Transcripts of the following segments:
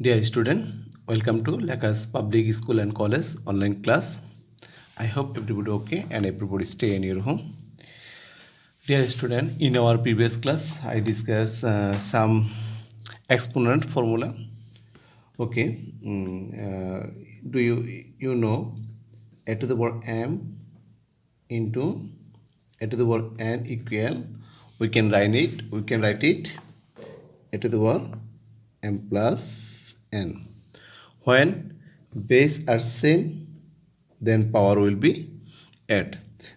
Dear student, welcome to Lakas Public School and College online class. I hope everybody okay and everybody stay in your home. Dear student, in our previous class, I discussed some exponent formula. Okay, do you know a to the power m into a to the power n equal? We can write it a to the power m plus n. When base are same, then power will be add.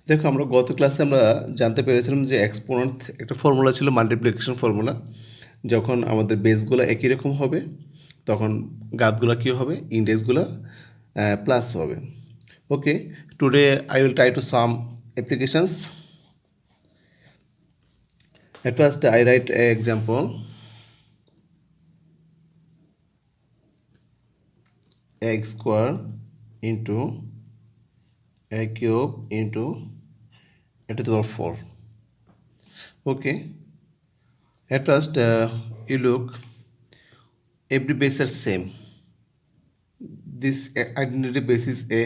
দেখো আমরা গত ক্লাসে আমরা জানতে পেরেছিলাম যে exponent একটা formula ছিল মাল্টিপ্লিকেশন ফর্মুলা। যখন আমাদের বেসগুলো একই রকম হবে তখন ঘাতগুলো কী হবে, ইন্ডেক্সগুলো প্লাস হবে। Okay, today I will try to some applications. At first I write an example. X square into a cube into a to the power 4. Okay, at first you look, every base are same. This identity base is a,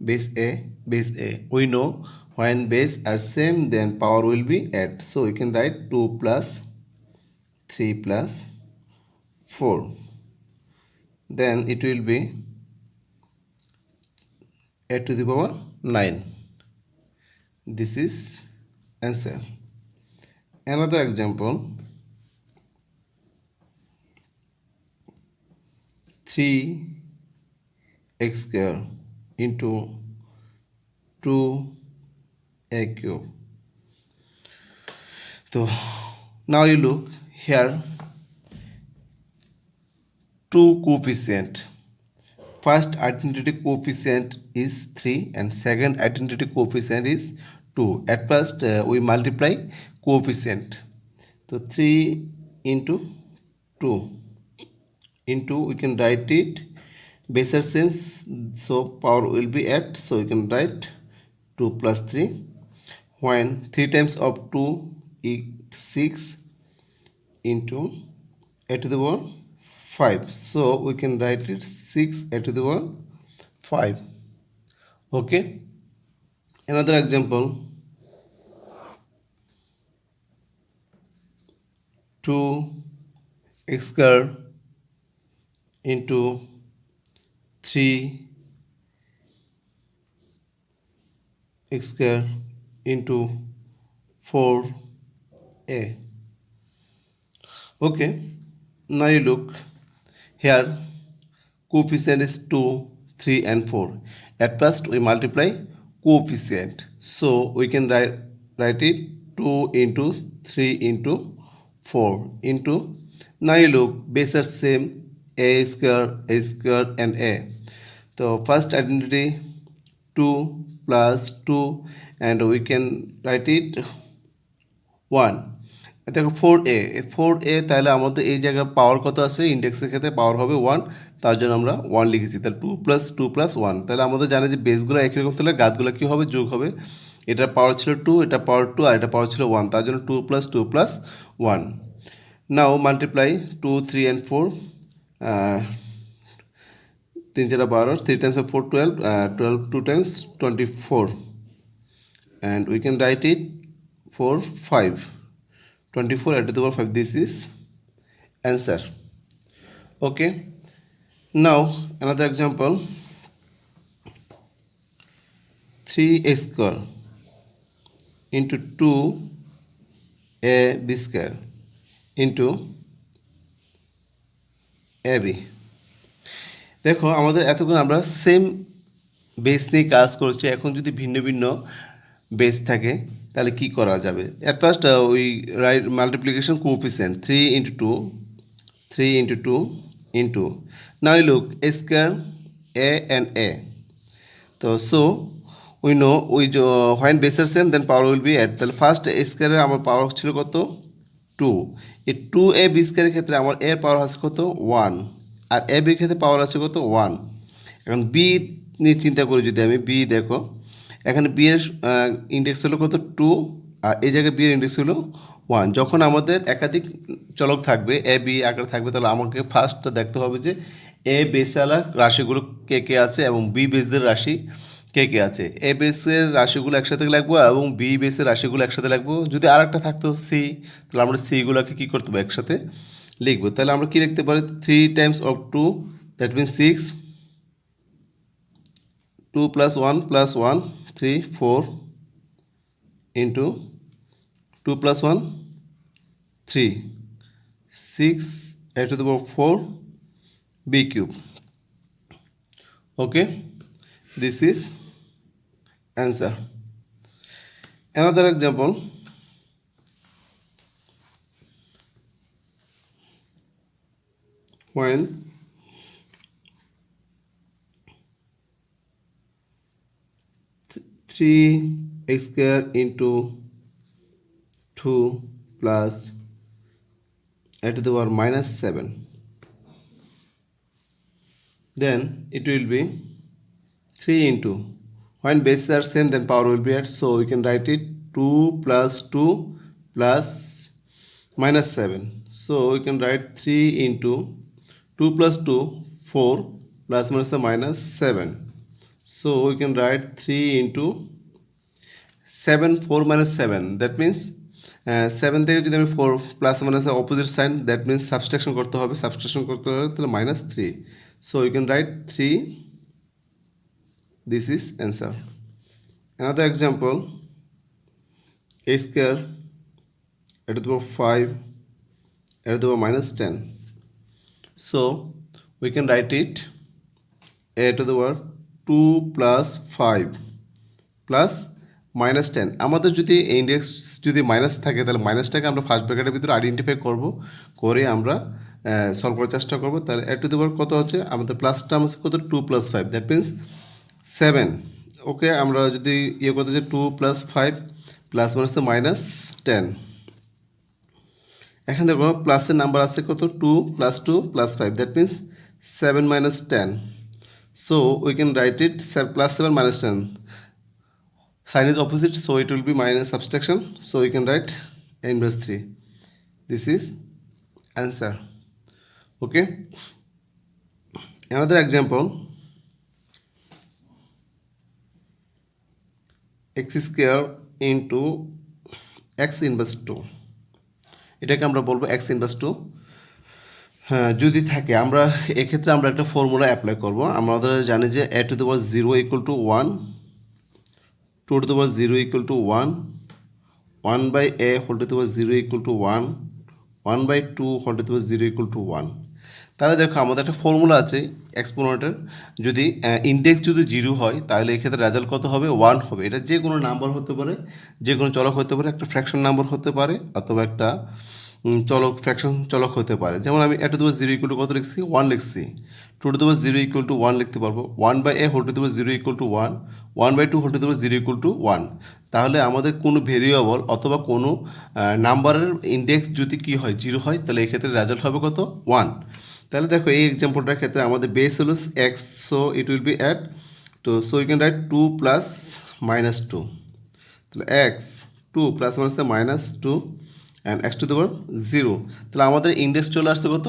base a, base a. We know when base are same, then power will be add. So you can write 2 plus 3 plus 4. Then it will be a to the power 9. This is answer. Another example, 3x square into 2a cube. So now you look here, two coefficient. First identity coefficient is 3 and second identity coefficient is 2. At first we multiply coefficient. So 3 into 2 into, we can write it base are same, so power will be 8. So you can write 2 plus 3. When 3 times of 2 is 6 into a to the power 5. So we can write it 6 a to the power 5. Okay, another example, 2x square into 3x square into 4a. Okay, now you look here, coefficient is 2, 3 and 4. At first we multiply coefficient, so we can write it 2 into 3 into 4 into, now you look, base are same, a square and a. So first identity 2 plus 2 and we can write it 1. দেখো 4a, তাহলে আমাদের এই জায়গায় পাওয়ার কত আছে, ইন্ডেক্সের ক্ষেত্রে পাওয়ার হবে 1, তার জন্য আমরা 1 লিখেছি। তাহলে 2 plus 1, তাহলে আমাদের জানে যে বেসগুলো একই রকম, তাহলে ঘাতগুলো কী হবে, যোগ হবে। এটার পাওয়ার ছিল 2, এটা পাওয়ার 2 আর এটা পাওয়ার ছিল 1, তার জন্য 2 plus 1. Now multiply 2, 3 and 4, 3 4 12, 3 times of 4 12, 12 2 times 24 and we can write it 4 5, 24 to the power 5. This is answer. Okay, now another example, 3x square into 2ab square into ab. দেখো আমাদের এতক্ষণ আমরা সেম বেস নিয়ে কাজ করছি, এখন যদি ভিন্ন ভিন্ন বেস থাকে তাহলে কি করা যাবে। At first we write multiplication coefficient 3 into 2, 3 into 2 into, now you look, a square, a and a. So we know when base are same then power will be add. তাহলে ফার্স্ট a স্কয়ারে আমার পাওয়ার ছিল কত 2, এই 2ab স্কয়ারের ক্ষেত্রে আমার এর পাওয়ার আছে কত 1 আর a b এর ক্ষেত্রে পাওয়ার আছে কত 1। এখন b নিয়ে চিন্তা করি, যদি আমি b দেখো, এখানে b এর ইন্ডেক্স হলো কত 2 আর এই জায়গায় b এর ইন্ডেক্স হলো ওয়ান। যখন আমাদের একাধিক চলক থাকবে, এ বি আকারে থাকবে, তাহলে আমাকে ফার্স্ট দেখতে হবে যে এ বেসওয়ালা রাশিগুলো কে কে আছে এবং বি বেসদের রাশি কে কে আছে। এ বেসের রাশিগুলো একসাথে লাগবো এবং বি বেসের রাশিগুলো একসাথে লাগবো। যদি আর একটা থাকতো সি, তাহলে আমরা সিগুলোকে কী করতে হবে, একসাথে লিখবো। তাহলে আমরা কী লিখতে পারি, 3 Times of 2, that means 6, 2 + 1 + 1, 3, 4 into 2 + 1, 3, 6 a to the power 4 b cube. Okay, this is answer. Another example, when 3x square into 2 plus a to the power -7, then it will be 3 into, when bases are same then power will be at, so we can write it 2 + 2 plus -7. So we can write 3 into 2 + 2, 4 plus -7. So we can write 3 into 7, 4 - 7, that means 7 থেকে যদি আমি 4 plus minus opposite sign, that means subtraction করতে হবে, তাহলে -3. So you can write 3. This is answer. Another example, a square a to the power 5 a to the power -10. So we can write it a to the power 2 + 5 plus -10. আমাদের যদি index যদি minus থাকে, তাহলে মাইনাসটাকে আমরা first ব্র্যাকেটের ভিতরে identify করব, করে আমরা সলভ করার চেষ্টা করব। তাহলে এ টু দি পাওয়ার কত হচ্ছে, আমাদের প্লাস টার্ম হচ্ছে কত, 2 + 5, দ্যাট মিনস 7. ওকে, আমরা যদি ইয়ে করতে চাই 2 + 5 প্লাস -10, এখানে দেখো প্লাসের নাম্বার আছে কত, 2 + 2 + 5, that means 7 - 10. So we can write it +7 - 10. Sign is opposite, so it will be minus subtraction. So you can write inverse 3. This is answer. Okay. Another example, x square into x inverse 2. এটাকে আমরা বলবো x inverse 2. হ্যাঁ, যদি থাকে, আমরা এক্ষেত্রে আমরা একটা ফর্মুলা অ্যাপ্লাই করব। আমাদের জানি যে a to the power 0 = 1, 2 to the power 0 = 1, 1/a whole to the power 0 = 1, 1/2 whole to the power 0 = 1. তাহলে দেখো আমাদের একটা ফর্মুলা আছে এক্সপোনেন্টের, যদি ইন্ডেক্স যদি 0 হয় তাহলে এক্ষেত্রে রেজাল্ট কত হবে, 1 হবে। এটা যে কোনো নাম্বার হতে পারে, যে কোনো চলক হতে পারে, একটা ফ্র্যাকশন নাম্বার হতে পারে, অথবা একটা চলক ফ্র্যাকশন চলক হতে পারে। যেমন আমি a to the power 0 = কত লিখছি, 1 লিখছি। 2 to the power 0 = 1 লিখতে পারবো। 1/a whole to the power 0 = 1, 1/2 whole to the power 0 = 1। তাহলে আমাদের কোনো ভেরিয়েবল অথবা কোনো নাম্বারের ইন্ডেক্স যদি কী হয়, 0 হয়, তাহলে এক্ষেত্রে রেজাল্ট হবে কত, 1। তাহলে দেখো এই এক্সাম্পলটার ক্ষেত্রে আমাদের বেস হলো x, so it will be at, তো সো ইউ ক্যান রাইট 2 + -2, তাহলে x 2 + -2 and x to the power 0। তাহলে আমাদের ইন্ডেক্স চলে আসছে কত,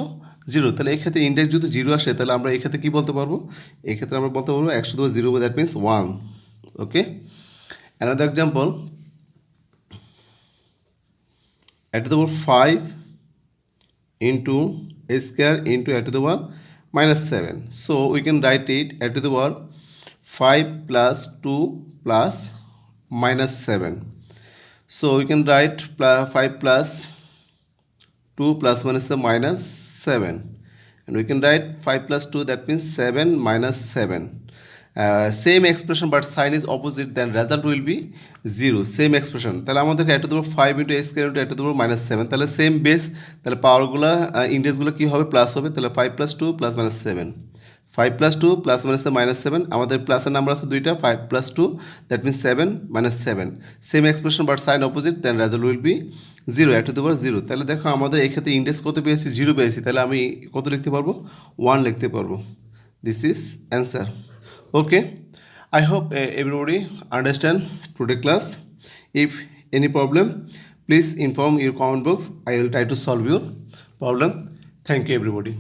0। তাহলে এক্ষেত্রে ইন্ডেক্স যদি 0 আসে, তাহলে আমরা এক্ষেত্রে কী বলতে পারবো, এক্ষেত্রে আমরা বলতে পারবো x to the power 0, that means 1। Okay, another example, a to the power 5 into a square into a to the power -7. So we can write it a to the power 5 + 2 plus -7. So we can write 5 + 2 plus -7, and we can write 5 + 2, that means 7 - 7. Same expression but sign is opposite, then result will be 0. Same expression, তাহলে আমাদেরকে a to the power 5 into a square into a to the power -7, তাহলে same base, তাহলে পাওয়ারগুলো ইন্ডেক্সগুলো কী হবে, plus হবে। তাহলে 5 + 2 plus -7, 5 + 2 plus -7, আমাদের প্লাসের number আছে দুইটা, 5 + 2, that means 7 - 7। Same expression but sign opposite, then result will be 0, a to the power 0। তাহলে দেখো আমাদের এই ক্ষেত্রে ইন্ডেক্স কত পেয়েছি, 0 পেয়েছি, তাহলে আমি কত লিখতে পারবো, 1 লিখতে পারবো। This is answer. Okay, I hope everybody understand today class. If any problem, Please inform your comment box. I will try to solve your problem. Thank you everybody.